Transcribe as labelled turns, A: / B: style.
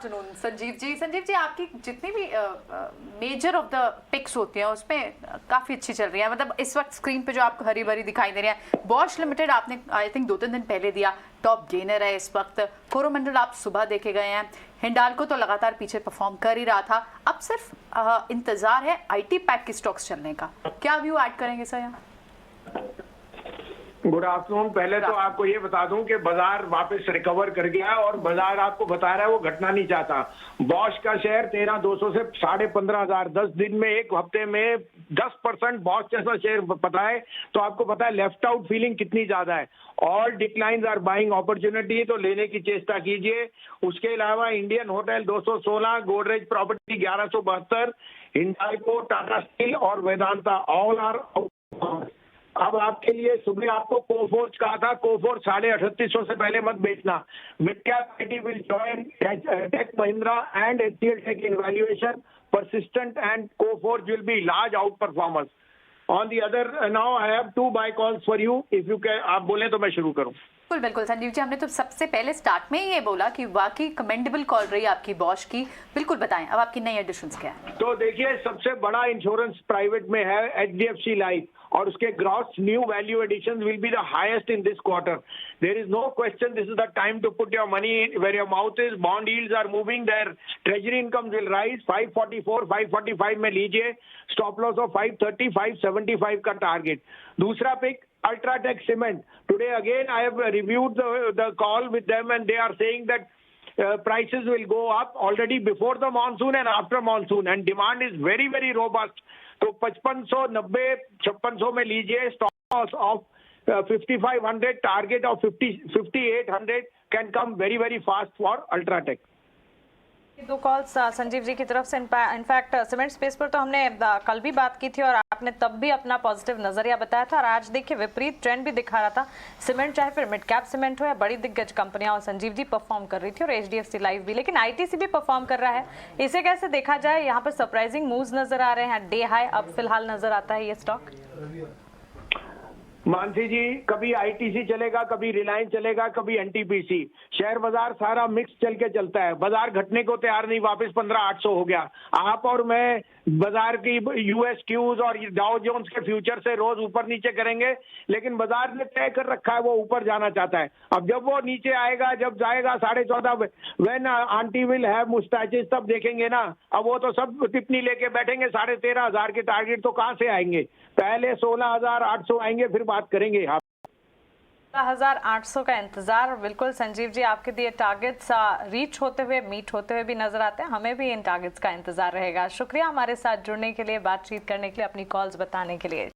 A: Afternoon Sanjeev ji आपकी जितनी भी मेजर ऑफ द पिक्स होती हैं उसमें काफ़ी अच्छी चल रही है। मतलब इस वक्त स्क्रीन पे जो आपको हरी भरी दिखाई दे रही है। बॉश लिमिटेड आपने आई थिंक 2-3 दिन पहले दिया, टॉप गेनर है इस वक्त। कोरोमंडल आप सुबह देखे गए हैं। हिंडाल्को तो लगातार पीछे परफॉर्म कर ही रहा था। अब सिर्फ इंतजार है IT पैक की स्टॉक्स चलने का। क्या व्यू ऐड करेंगे सर यहाँ?
B: Good afternoon. पहले तो आपको ये बता दूं कि बाजार वापस रिकवर कर गया है और बाजार आपको बता रहा है वो घटना नहीं चाहता। बॉश का शेयर 13,200 से 15,500, 10 दिन में, एक हफ्ते में 10% बॉश जैसा शेयर पता है तो आपको पता है लेफ्ट आउट फीलिंग कितनी ज्यादा है। All declines are buying opportunity, तो लेने की चेष्टा कीजिए। उसके अलावा Indian hotel 216, Godrej property 1172, Hindalco, Tata steel और वेदांता ऑल आर। अब आपके लिए सुबह आपको कोफोर्ज कहा था, कोफोर्ज 3850 से पहले मत बेचना। Mid cap IT will join tech Mahindra and HCL tech in valuation persistent and Coforge will be large outperformers. On the other, now I have 2 buy calls for you. If you can, आप बोले तो मैं शुरू करूं।
A: बिल्कुल बिल्कुल संजीव जी, हमने तो सबसे पहले स्टार्ट में ही ये बोला कि वाकई कमेंडेबल कॉल रही आपकी बॉश की। बिल्कुल बताएं अब आपकी नई एडिशंस क्या है।
B: तो देखिए, सबसे बड़ा इंश्योरेंस प्राइवेट में है HDFC लाइफ और उसके gross new value addition will be the highest in this quarter. There is no question, this is the time to put your money where your mouth is. Bond yields are moving, there treasury income will rise. 544 545 में लीजिए, stop loss of 530 575 का target. दूसरा pick Ultratech Cement. Today again I have reviewed the call with them and they are saying that prices will go up already before the monsoon and after monsoon, and demand is very very robust. तो 5590 5600 में लीजिए, stop loss of 5500, target of 5800 can come very very fast for Ultratech.
C: 2 calls Sanjeev ji की तरफ से। In fact cement space पर तो हमने कल भी बात की थी और आपने तब भी अपना पॉजिटिव नजरिया बताया था, और आज देखिए विपरीत ट्रेंड भी दिखा रहा था। सीमेंट चाहे फिर मिड कैप सीमेंट हो या बड़ी दिग्गज कंपनियां, और संजीव जी परफॉर्म कर रही थी और HDFC लाइफ भी, लेकिन ITC भी परफॉर्म कर रहा है। इसे कैसे देखा जाए? यहाँ पर सरप्राइजिंग मूव्स नजर आ रहे हैं, डे हाई अब फिलहाल नजर आता है ये स्टॉक।
B: मानसी जी, कभी ITC चलेगा, कभी रिलायंस चलेगा, कभी NTPC। शेयर बाजार सारा मिक्स चल के चलता है। बाजार घटने को तैयार नहीं, वापस 15,800 हो गया। आप और मैं बाजार की US क्यूज और डाउ जोन्स के फ्यूचर से रोज ऊपर नीचे करेंगे, लेकिन बाजार ने तय कर रखा है वो ऊपर जाना चाहता है। अब जब वो नीचे आएगा, जब जाएगा 14.5, when aunty will have moustaches, तब देखेंगे ना। अब वो तो सब टिप्पणी लेके बैठेंगे। 13,500 के टारगेट तो कहां से आएंगे? पहले 16,800 आएंगे, फिर बात करेंगे।
C: 16,800 का इंतजार। बिल्कुल संजीव जी, आपके दिए टारगेट्स रीच होते हुए, मीट होते हुए भी नजर आते हैं। हमें भी इन टारगेट्स का इंतजार रहेगा। शुक्रिया हमारे साथ जुड़ने के लिए, बातचीत करने के लिए, अपनी कॉल्स बताने के लिए।